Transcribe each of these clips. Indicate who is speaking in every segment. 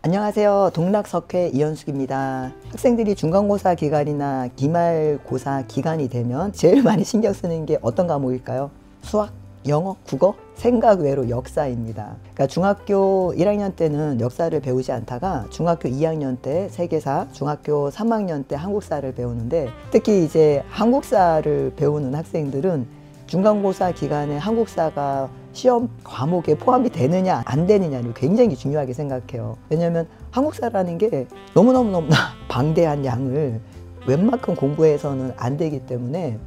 Speaker 1: 안녕하세요. 동락석회 이현숙입니다. 학생들이 중간고사 기간이나 기말고사 기간이 되면 제일 많이 신경 쓰는 게 어떤 과목일까요? 수학, 영어, 국어, 생각 외로 역사입니다. 그러니까 중학교 1학년 때는 역사를 배우지 않다가 중학교 2학년 때 세계사, 중학교 3학년 때 한국사를 배우는데, 특히 이제 한국사를 배우는 학생들은 중간고사 기간에 한국사가 시험 과목에 포함이 되느냐 안 되느냐를 굉장히 중요하게 생각해요. 왜냐하면 한국사라는 게 너무너무너무 방대한 양을 웬만큼 공부해서는 안 되기 때문에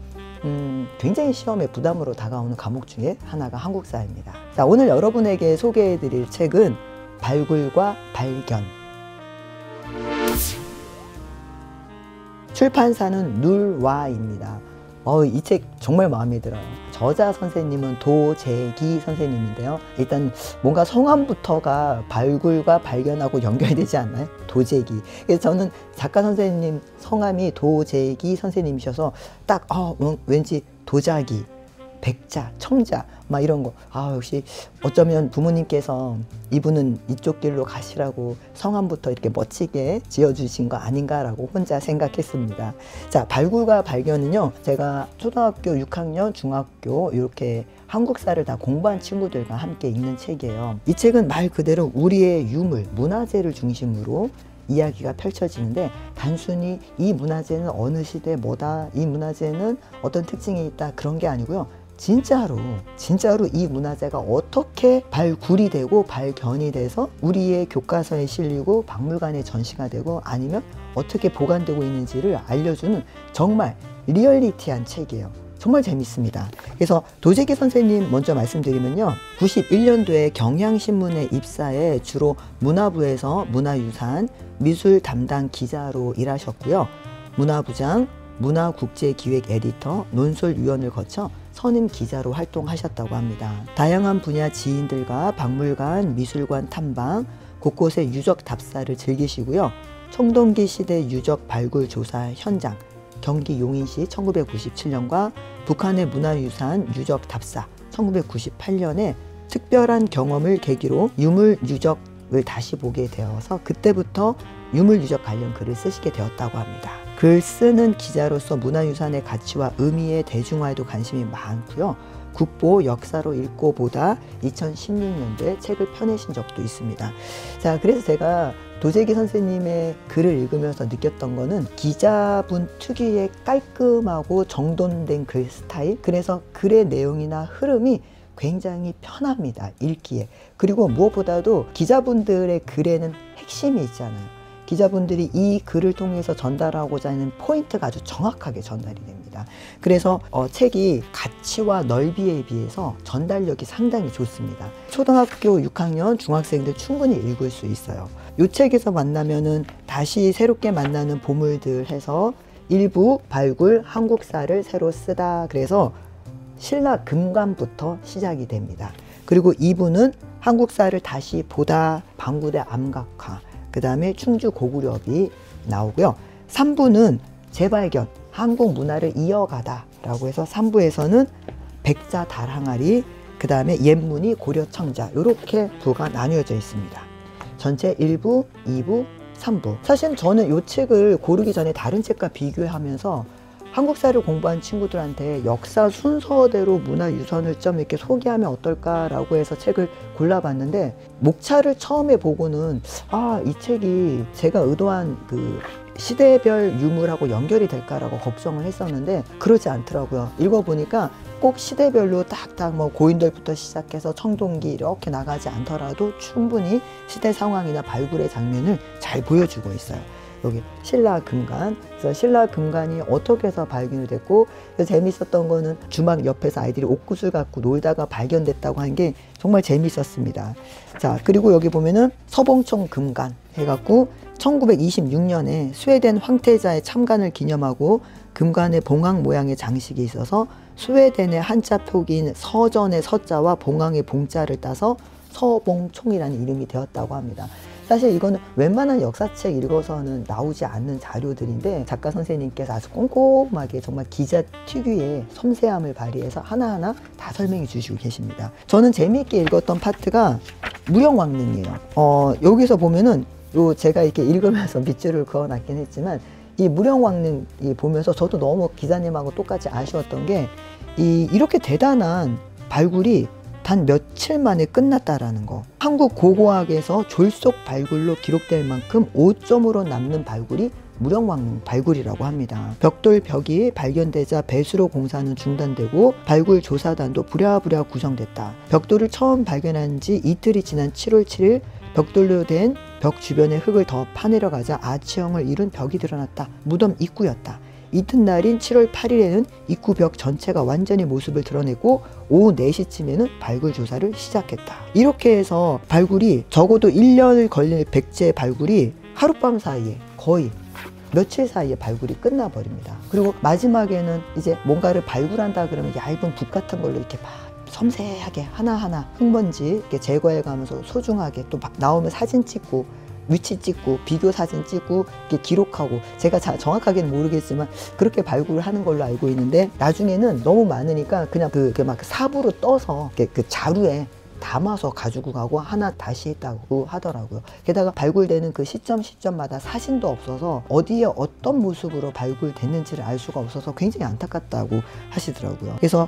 Speaker 1: 굉장히 시험에 부담으로 다가오는 과목 중에 하나가 한국사입니다. 자, 오늘 여러분에게 소개해드릴 책은 발굴과 발견. 출판사는 눌와입니다. 이 책 정말 마음에 들어요. 저자 선생님은 도재기 선생님인데요. 일단 뭔가 성함부터가 발굴과 발견하고 연결이 되지 않나요? 도재기. 그래서 저는 작가 선생님 성함이 도재기 선생님이셔서 딱 왠지 도자기, 백자, 청자 막 이런 거, 역시 어쩌면 부모님께서 이분은 이쪽 길로 가시라고 성함부터 이렇게 멋지게 지어주신 거 아닌가라고 혼자 생각했습니다. 자, 발굴과 발견은요, 제가 초등학교 6학년, 중학교 이렇게 한국사를 다 공부한 친구들과 함께 읽는 책이에요. 이 책은 말 그대로 우리의 유물, 문화재를 중심으로 이야기가 펼쳐지는데, 단순히 이 문화재는 어느 시대 뭐다, 이 문화재는 어떤 특징이 있다, 그런 게 아니고요. 진짜로 이 문화재가 어떻게 발굴이 되고 발견이 돼서 우리의 교과서에 실리고 박물관에 전시가 되고 아니면 어떻게 보관되고 있는지를 알려주는 정말 리얼리티한 책이에요. 정말 재밌습니다. 그래서 도재기 선생님 먼저 말씀드리면요, 91년도에 경향신문에 입사해 주로 문화부에서 문화유산, 미술 담당 기자로 일하셨고요. 문화부장, 문화국제기획 에디터, 논설위원을 거쳐 선임 기자로 활동하셨다고 합니다. 다양한 분야 지인들과 박물관, 미술관 탐방, 곳곳의 유적 답사를 즐기시고요. 청동기 시대 유적 발굴 조사 현장, 경기 용인시 1997년과 북한의 문화유산 유적 답사 1998년에 특별한 경험을 계기로 유물 유적을 다시 보게 되어서 그때부터 유물 유적 관련 글을 쓰시게 되었다고 합니다. 글 쓰는 기자로서 문화유산의 가치와 의미의 대중화에도 관심이 많고요. 국보 역사로 읽고 보다 2016년도에 책을 펴내신 적도 있습니다. 자, 그래서 제가 도재기 선생님의 글을 읽으면서 느꼈던 거는 기자분 특유의 깔끔하고 정돈된 글 스타일, 그래서 글의 내용이나 흐름이 굉장히 편합니다, 읽기에. 그리고 무엇보다도 기자분들의 글에는 핵심이 있잖아요. 기자분들이 이 글을 통해서 전달하고자 하는 포인트가 아주 정확하게 전달이 됩니다. 그래서 책이 가치와 넓이에 비해서 전달력이 상당히 좋습니다. 초등학교 6학년 중학생들 충분히 읽을 수 있어요. 이 책에서 만나면은 다시 새롭게 만나는 보물들 해서 1부 발굴 한국사를 새로 쓰다, 그래서 신라 금관부터 시작이 됩니다. 그리고 2부는 한국사를 다시 보다, 방구대 암각화, 그 다음에 충주 고구려비 나오고요. 3부는 재발견, 한국 문화를 이어가다 라고 해서 3부에서는 백자 달항아리, 그 다음에 옛문이 고려청자, 이렇게 부가 나뉘어져 있습니다. 전체 1부, 2부, 3부. 사실 저는 이 책을 고르기 전에 다른 책과 비교하면서 한국사를 공부한 친구들한테 역사 순서대로 문화유산을 좀 이렇게 소개하면 어떨까라고 해서 책을 골라봤는데, 목차를 처음에 보고는 이 책이 제가 의도한 그 시대별 유물하고 연결이 될까라고 걱정을 했었는데 그러지 않더라고요. 읽어보니까 꼭 시대별로 딱딱 뭐 고인돌부터 시작해서 청동기 이렇게 나가지 않더라도 충분히 시대 상황이나 발굴의 장면을 잘 보여주고 있어요. 여기 신라 금관, 그래서 신라 금관이 어떻게 해서 발견이 됐고, 재밌었던 거는 주막 옆에서 아이들이 옥구슬 갖고 놀다가 발견됐다고 한 게 정말 재밌었습니다. 자, 그리고 여기 보면은 서봉청 금관 해갖고 1926년에 스웨덴 황태자의 참관을 기념하고 금관에 봉황 모양의 장식이 있어서 스웨덴의 한자 표기인 서전의 서자와 봉황의 봉자를 따서 서봉총이라는 이름이 되었다고 합니다. 사실 이거는 웬만한 역사책 읽어서는 나오지 않는 자료들인데 작가 선생님께서 아주 꼼꼼하게 정말 기자 특유의 섬세함을 발휘해서 하나하나 다 설명해 주시고 계십니다. 저는 재미있게 읽었던 파트가 무형왕릉이에요. 여기서 보면은 요 제가 이렇게 읽으면서 밑줄을 그어놨긴 했지만 이 무령왕릉 보면서 저도 너무 기자님하고 똑같이 아쉬웠던 게 이렇게 대단한 발굴이 단 며칠 만에 끝났다라는 거. 한국 고고학에서 졸속 발굴로 기록될 만큼 5점으로 남는 발굴이 무령왕릉 발굴이라고 합니다. 벽돌 벽이 발견되자 배수로 공사는 중단되고 발굴 조사단도 부랴부랴 구성됐다. 벽돌을 처음 발견한 지 이틀이 지난 7월 7일 벽돌로 된 벽 주변의 흙을 더 파내려가자 아치형을 이룬 벽이 드러났다. 무덤 입구였다. 이튿날인 7월 8일에는 입구 벽 전체가 완전히 모습을 드러내고 오후 4시쯤에는 발굴 조사를 시작했다. 이렇게 해서 발굴이 적어도 1년을 걸릴 백제 발굴이 하룻밤 사이에 거의 며칠 사이에 발굴이 끝나버립니다. 그리고 마지막에는 이제 뭔가를 발굴한다 그러면 얇은 붓 같은 걸로 이렇게 막 섬세하게 하나하나 흙먼지 이렇게 제거해 가면서 소중하게 또 나오면 사진 찍고 위치 찍고 비교 사진 찍고 이렇게 기록하고 제가 정확하게는 모르겠지만 그렇게 발굴을 하는 걸로 알고 있는데 나중에는 너무 많으니까 그냥 막 삽으로 떠서 그 자루에 담아서 가지고 가고 하나 다시 했다고 하더라고요. 게다가 발굴되는 그 시점마다 사진도 없어서 어디에 어떤 모습으로 발굴됐는지를 알 수가 없어서 굉장히 안타깝다고 하시더라고요. 그래서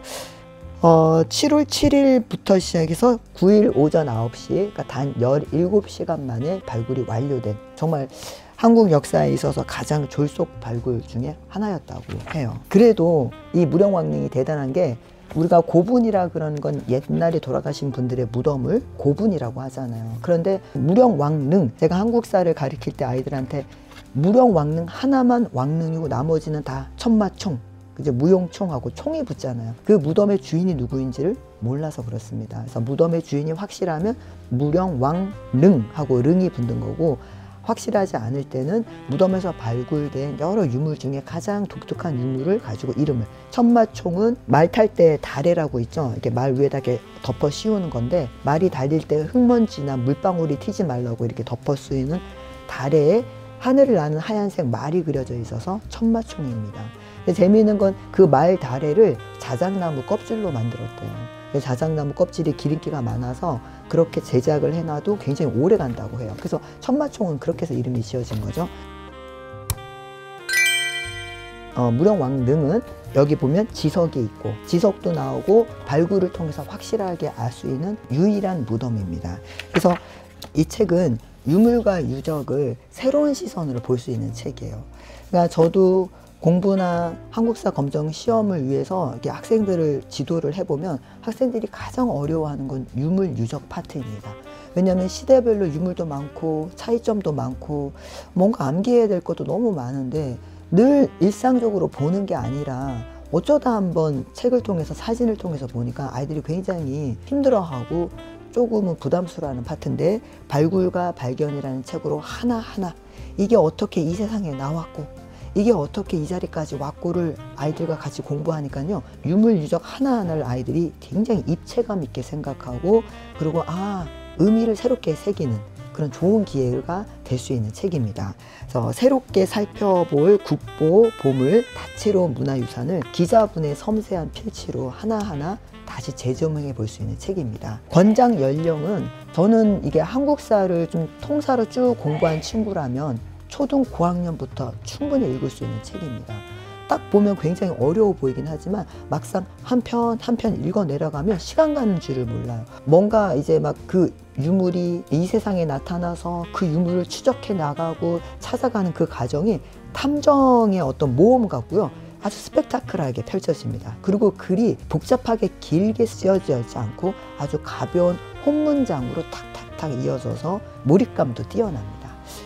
Speaker 1: 7월 7일부터 시작해서 9일 오전 9시, 그러니까 단 17시간 만에 발굴이 완료된 정말 한국 역사에 있어서 가장 졸속 발굴 중에 하나였다고 해요. 그래도 이 무령왕릉이 대단한 게 우리가 고분이라 그러는 건 옛날에 돌아가신 분들의 무덤을 고분이라고 하잖아요. 그런데 무령왕릉, 제가 한국사를 가르칠 때 아이들한테 무령왕릉 하나만 왕릉이고 나머지는 다 천마총, 이제 무용총하고 총이 붙잖아요. 그 무덤의 주인이 누구인지를 몰라서 그렇습니다. 그래서 무덤의 주인이 확실하면 무령왕릉하고 릉이 붙는 거고, 확실하지 않을 때는 무덤에서 발굴된 여러 유물 중에 가장 독특한 유물을 가지고 이름을, 천마총은 말 탈 때 다래라고 있죠. 이렇게 말 위에다 이렇게 덮어 씌우는 건데, 말이 달릴 때 흙먼지나 물방울이 튀지 말라고 이렇게 덮어 씌우는 다래에 하늘을 나는 하얀색 말이 그려져 있어서 천마총입니다. 재미있는 건 그 말 다래를 자작나무 껍질로 만들었대요. 자작나무 껍질이 기름기가 많아서 그렇게 제작을 해놔도 굉장히 오래 간다고 해요. 그래서 천마총은 그렇게 해서 이름이 지어진 거죠. 무령왕릉은 여기 보면 지석이 있고, 지석도 나오고 발굴을 통해서 확실하게 알 수 있는 유일한 무덤입니다. 그래서 이 책은 유물과 유적을 새로운 시선으로 볼 수 있는 책이에요. 그러니까 저도 공부나 한국사 검정 시험을 위해서 이렇게 학생들을 지도를 해보면 학생들이 가장 어려워하는 건 유물 유적 파트입니다. 왜냐하면 시대별로 유물도 많고 차이점도 많고 뭔가 암기해야 될 것도 너무 많은데 늘 일상적으로 보는 게 아니라 어쩌다 한번 책을 통해서 사진을 통해서 보니까 아이들이 굉장히 힘들어하고 조금은 부담스러워하는 파트인데, 발굴과 발견이라는 책으로 하나하나 이게 어떻게 이 세상에 나왔고 이게 어떻게 이 자리까지 왔고를 아이들과 같이 공부하니까요, 유물 유적 하나하나를 아이들이 굉장히 입체감 있게 생각하고, 그리고 의미를 새롭게 새기는 그런 좋은 기회가 될 수 있는 책입니다. 그래서 새롭게 살펴볼 국보, 보물, 다채로운 문화유산을 기자분의 섬세한 필치로 하나하나 다시 재조명해 볼 수 있는 책입니다. 권장 연령은, 저는 이게 한국사를 좀 통사로 쭉 공부한 친구라면 초등 고학년부터 충분히 읽을 수 있는 책입니다. 딱 보면 굉장히 어려워 보이긴 하지만 막상 한 편 한 편 읽어 내려가면 시간 가는 줄을 몰라요. 뭔가 이제 막 그 유물이 이 세상에 나타나서 그 유물을 추적해 나가고 찾아가는 그 과정이 탐정의 어떤 모험 같고요, 아주 스펙타클하게 펼쳐집니다. 그리고 글이 복잡하게 길게 쓰여져 있지 않고 아주 가벼운 혼문장으로 탁탁탁 이어져서 몰입감도 뛰어납니다.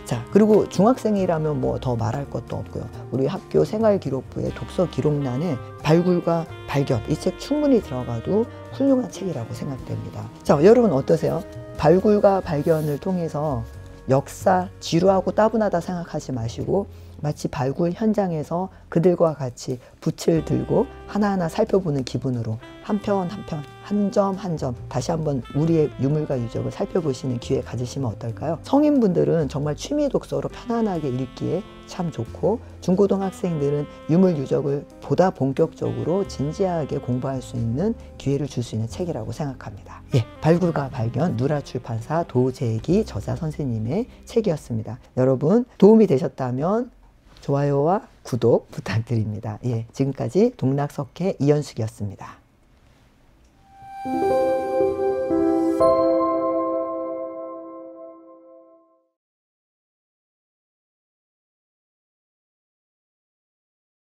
Speaker 1: 자, 그리고 중학생이라면 뭐 더 말할 것도 없고요. 우리 학교 생활기록부의 독서 기록란에 발굴과 발견, 이 책 충분히 들어가도 훌륭한 책이라고 생각됩니다. 자, 여러분 어떠세요? 발굴과 발견을 통해서 역사 지루하고 따분하다 생각하지 마시고 마치 발굴 현장에서 그들과 같이 붓을 들고 하나하나 살펴보는 기분으로 한 편 한 편, 한 점 한 점 다시 한번 우리의 유물과 유적을 살펴보시는 기회 가지시면 어떨까요? 성인분들은 정말 취미 독서로 편안하게 읽기에 참 좋고, 중고등학생들은 유물 유적을 보다 본격적으로 진지하게 공부할 수 있는 기회를 줄 수 있는 책이라고 생각합니다. 예, 발굴과 발견, 누라출판사 도재기 저자 선생님의 책이었습니다. 여러분 도움이 되셨다면 좋아요와 구독 부탁드립니다. 예, 지금까지 동락석회 이현숙이었습니다.